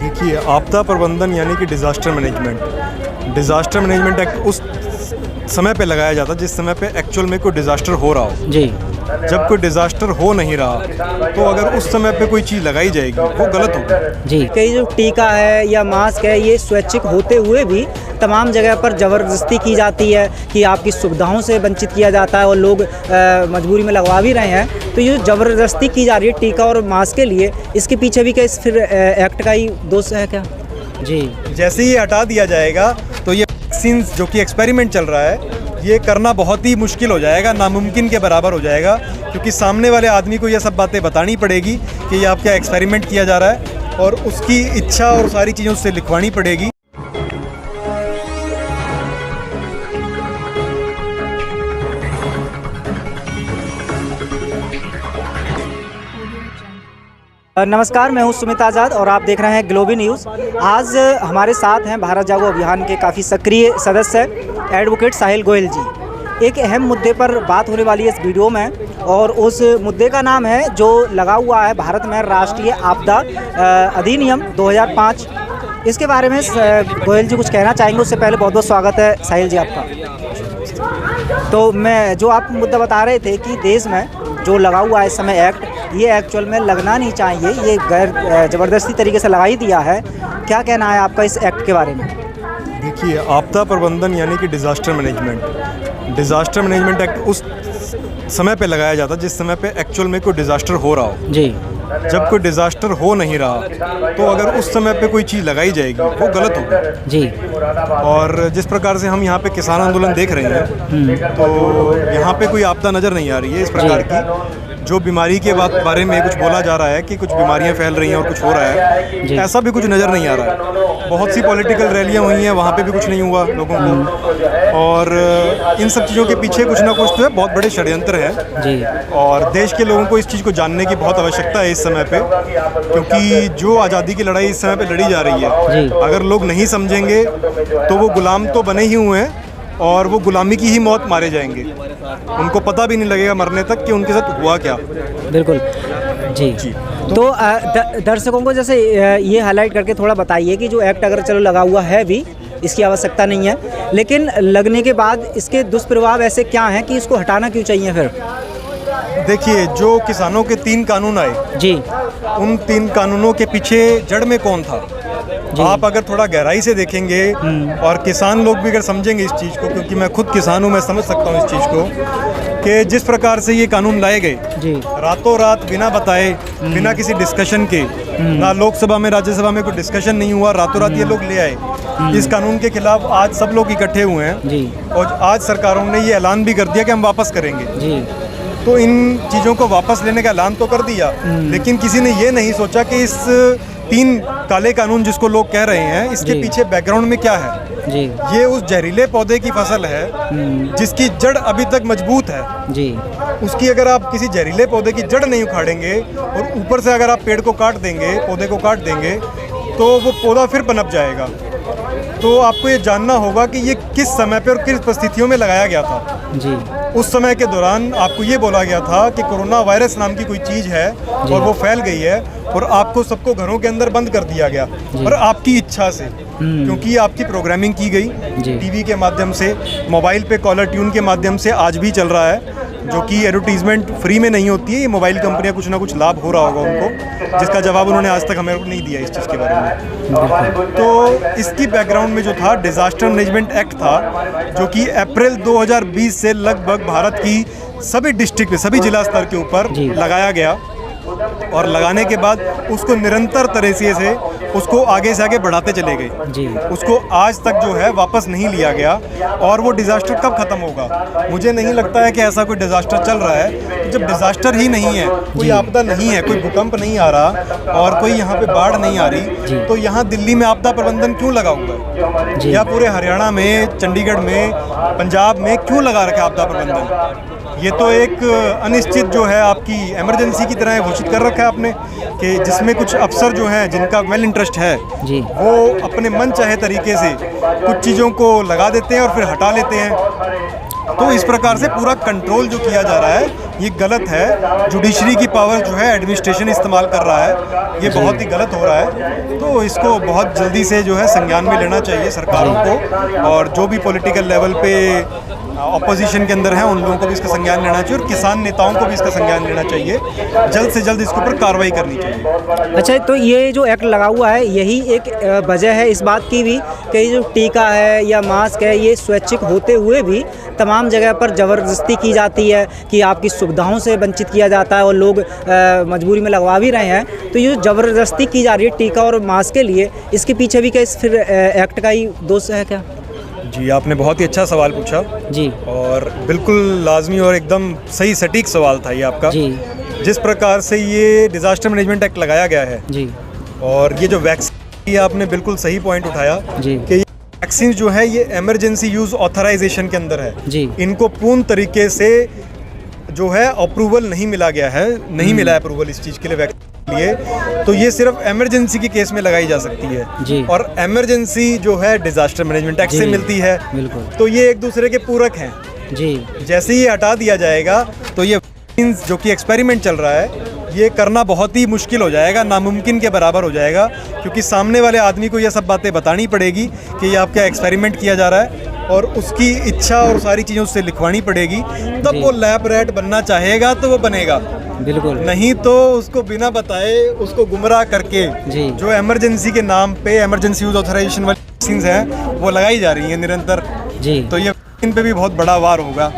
देखिए, आपदा प्रबंधन यानी कि डिज़ास्टर मैनेजमेंट एक्ट उस समय पे लगाया जाता है जिस समय पे एक्चुअल में कोई डिज़ास्टर हो रहा हो। जी। जब कोई डिज़ास्टर हो नहीं रहा तो अगर उस समय पे कोई चीज़ लगाई जाएगी वो गलत होगी। जी, कई जो टीका है या मास्क है ये स्वैच्छिक होते हुए भी तमाम जगह पर ज़बरदस्ती की जाती है कि आपकी सुविधाओं से वंचित किया जाता है और लोग मजबूरी में लगवा भी रहे हैं। तो ये ज़बरदस्ती की जा रही है टीका और मास्क के लिए, इसके पीछे भी क्या इस फिर एक्ट का ही दोष है क्या? जी। जैसे ही हटा दिया जाएगा तो ये वैक्सीन जो कि एक्सपेरिमेंट चल रहा है ये करना बहुत ही मुश्किल हो जाएगा, नामुमकिन के बराबर हो जाएगा, क्योंकि सामने वाले आदमी को ये सब बातें बतानी पड़ेगी कि ये आप क्या एक्सपेरिमेंट किया जा रहा है और उसकी इच्छा और सारी चीज़ें उससे लिखवानी पड़ेगी। नमस्कार, मैं हूं सुमित आज़ाद और आप देख रहे हैं ग्लोबी न्यूज़। आज हमारे साथ हैं भारत जागो अभियान के काफ़ी सक्रिय सदस्य एडवोकेट साहिल गोयल जी। एक अहम मुद्दे पर बात होने वाली है इस वीडियो में और उस मुद्दे का नाम है जो लगा हुआ है भारत में राष्ट्रीय आपदा अधिनियम 2005। इसके बारे में गोयल जी कुछ कहना चाहेंगे। उससे पहले बहुत बहुत स्वागत है साहिल जी आपका। तो मैं जो आप मुद्दा बता रहे थे कि देश में जो लगा हुआ है इस समय एक्ट, ये एक्चुअल में लगना नहीं चाहिए, ये गैर ज़बरदस्ती तरीके से लगा ही दिया है। क्या कहना है आपका इस एक्ट के बारे में? देखिए, आपदा प्रबंधन यानी कि डिज़ास्टर मैनेजमेंट एक्ट उस समय पे लगाया जाता है जिस समय पे एक्चुअल में कोई डिज़ास्टर हो रहा हो। जी। जब कोई डिज़ास्टर हो नहीं रहा तो अगर उस समय पे कोई चीज़ लगाई जाएगी वो गलत होगी। जी। और जिस प्रकार से हम यहाँ पे किसान आंदोलन देख रहे हैं तो यहाँ पे कोई आपदा नज़र नहीं आ रही है इस प्रकार की। जो बीमारी के बारे में कुछ बोला जा रहा है कि कुछ बीमारियां फैल रही हैं और कुछ हो रहा है, ऐसा भी कुछ नज़र नहीं आ रहा है। बहुत सी पॉलिटिकल रैलियां हुई हैं, वहाँ पे भी कुछ नहीं हुआ लोगों को। और इन सब चीज़ों के पीछे कुछ ना कुछ तो है, बहुत बड़े षड्यंत्र हैं। जी। और देश के लोगों को इस चीज़ को जानने की बहुत आवश्यकता है इस समय पे, क्योंकि जो आज़ादी की लड़ाई इस समय पे लड़ी जा रही है, अगर लोग नहीं समझेंगे तो वो गुलाम तो बने ही हुए हैं और वो गुलामी की ही मौत मारे जाएंगे। उनको पता भी नहीं लगेगा मरने तक कि उनके साथ हुआ क्या। बिल्कुल। जी। तो दर्शकों को जैसे ये हाईलाइट करके थोड़ा बताइए कि जो एक्ट अगर चलो लगा हुआ है भी, इसकी आवश्यकता नहीं है, लेकिन लगने के बाद इसके दुष्प्रभाव ऐसे क्या हैं कि इसको हटाना क्यों चाहिए फिर? देखिए, जो किसानों के 3 कानून आए, जी, उन 3 कानूनों के पीछे जड़ में कौन था? आप अगर थोड़ा गहराई से देखेंगे और किसान लोग भी अगर समझेंगे इस चीज़ को, क्योंकि मैं खुद किसान हूँ, मैं समझ सकता हूँ इस चीज़ को कि जिस प्रकार से ये कानून लाए गए, रातों रात बिना बताए, बिना किसी डिस्कशन के, ना लोकसभा में राज्यसभा में कोई डिस्कशन नहीं हुआ, रातों रात ये लोग ले आए। इस कानून के खिलाफ आज सब लोग इकट्ठे हुए हैं और आज सरकारों ने ये ऐलान भी कर दिया कि हम वापस करेंगे। तो इन चीज़ों को वापस लेने का ऐलान तो कर दिया, लेकिन किसी ने ये नहीं सोचा कि इस 3 काले कानून जिसको लोग कह रहे हैं, इसके पीछे बैकग्राउंड में क्या है। जी। ये उस जहरीले पौधे की फसल है जिसकी जड़ अभी तक मजबूत है। जी। उसकी अगर आप किसी जहरीले पौधे की जड़ नहीं उखाड़ेंगे और ऊपर से अगर आप पेड़ को काट देंगे, पौधे को काट देंगे, तो वो पौधा फिर पनप जाएगा। तो आपको ये जानना होगा कि ये किस समय पे और किस परिस्थितियों में लगाया गया था। जी। उस समय के दौरान आपको ये बोला गया था कि कोरोना वायरस नाम की कोई चीज़ है और वो फैल गई है और आपको सबको घरों के अंदर बंद कर दिया गया, और आपकी इच्छा से, क्योंकि आपकी प्रोग्रामिंग की गई टीवी के माध्यम से, मोबाइल पे कॉलर ट्यून के माध्यम से आज भी चल रहा है, जो कि एडवर्टीजमेंट फ्री में नहीं होती है। ये मोबाइल कंपनियां कुछ ना कुछ लाभ हो रहा होगा उनको, जिसका जवाब उन्होंने आज तक हमें नहीं दिया इस चीज़ के बारे में। तो इसकी बैकग्राउंड में जो था डिज़ास्टर मैनेजमेंट एक्ट था, जो कि अप्रैल 2020 से लगभग भारत की सभी डिस्ट्रिक्ट में, सभी जिला स्तर के ऊपर लगाया गया और लगाने के बाद उसको निरंतर तरीके से उसको आगे से आगे बढ़ाते चले गए। उसको आज तक जो है वापस नहीं लिया गया। और वो डिज़ास्टर कब ख़त्म होगा? मुझे नहीं लगता है कि ऐसा कोई डिज़ास्टर चल रहा है। तो जब डिज़ास्टर ही नहीं है, कोई आपदा नहीं है, कोई भूकंप नहीं आ रहा और कोई यहाँ पे बाढ़ नहीं आ रही, तो यहाँ दिल्ली में आपदा प्रबंधन क्यों लगा हुआ है? या पूरे हरियाणा में, चंडीगढ़ में, पंजाब में क्यों लगा रखा है आपदा प्रबंधन? ये तो एक अनिश्चित जो है आपकी इमरजेंसी की तरह घोषित कर रखा है आपने, कि जिसमें कुछ अफसर जो हैं जिनका वेल इंटरेस्ट है, वो अपने मन चाहे तरीके से कुछ चीज़ों को लगा देते हैं और फिर हटा लेते हैं। तो इस प्रकार से पूरा कंट्रोल जो किया जा रहा है ये गलत है। जुडिशरी की पावर जो है एडमिनिस्ट्रेशन इस्तेमाल कर रहा है, ये बहुत ही गलत हो रहा है। तो इसको बहुत जल्दी से जो है संज्ञान में लेना चाहिए सरकारों को, और जो भी पॉलिटिकल लेवल पे अपोजिशन के अंदर हैं उन लोगों को भी इसका संज्ञान लेना चाहिए, और किसान नेताओं को भी इसका संज्ञान लेना चाहिए। जल्द से जल्द इसके ऊपर कार्रवाई करनी चाहिए। अच्छा, तो ये जो एक्ट लगा हुआ है यही एक वजह है इस बात की भी कि ये जो टीका है या मास्क है ये स्वैच्छिक होते हुए भी तमाम जगह पर ज़बरदस्ती की जाती है कि आपकी सुविधाओं से वंचित किया जाता है और लोग मजबूरी में लगवा भी रहे हैं। तो ये जो ज़बरदस्ती की जा रही है टीका और मास्क के लिए, इसके पीछे भी क्या इस फिर एक्ट का ही दोष है क्या? जी, आपने बहुत ही अच्छा सवाल पूछा जी, और बिल्कुल लाजमी और एकदम सही सटीक सवाल था ये आपका। जी, जिस प्रकार से ये डिज़ास्टर मैनेजमेंट एक्ट लगाया गया है, जी, और ये जो वैक्सीन, ये आपने बिल्कुल सही पॉइंट उठाया जी, कि ये वैक्सीन जो है ये इमरजेंसी यूज़ ऑथराइजेशन के अंदर है। जी, इनको पूर्ण तरीके से जो है अप्रूवल नहीं मिला गया है, नहीं मिला है अप्रूवल इस चीज़ के लिए, वैक्सीन के लिए। तो ये सिर्फ इमरजेंसी के केस में लगाई जा सकती है, जी, और इमरजेंसी जो है डिज़ास्टर मैनेजमेंट एक्ट से जी, मिलती है। बिल्कुल, तो ये एक दूसरे के पूरक हैं। जी, जैसे ही ये हटा दिया जाएगा तो ये वैक्सीन जो कि एक्सपेरिमेंट चल रहा है, ये करना बहुत ही मुश्किल हो जाएगा, नामुमकिन के बराबर हो जाएगा, क्योंकि सामने वाले आदमी को ये सब बातें बतानी पड़ेगी कि ये आपका एक्सपेरिमेंट किया जा रहा है, और उसकी इच्छा और सारी चीज़ें उससे लिखवानी पड़ेगी। तब वो लैब रैट बनना चाहेगा तो वो बनेगा, बिल्कुल, नहीं तो उसको बिना बताए, उसको गुमराह करके जी, जो इमरजेंसी के नाम पे इमरजेंसी यूज ऑथराइजेशन वाली वैक्सीन हैं वो लगाई जा रही हैं निरंतर। जी। तो ये इन पे भी बहुत बड़ा वार होगा।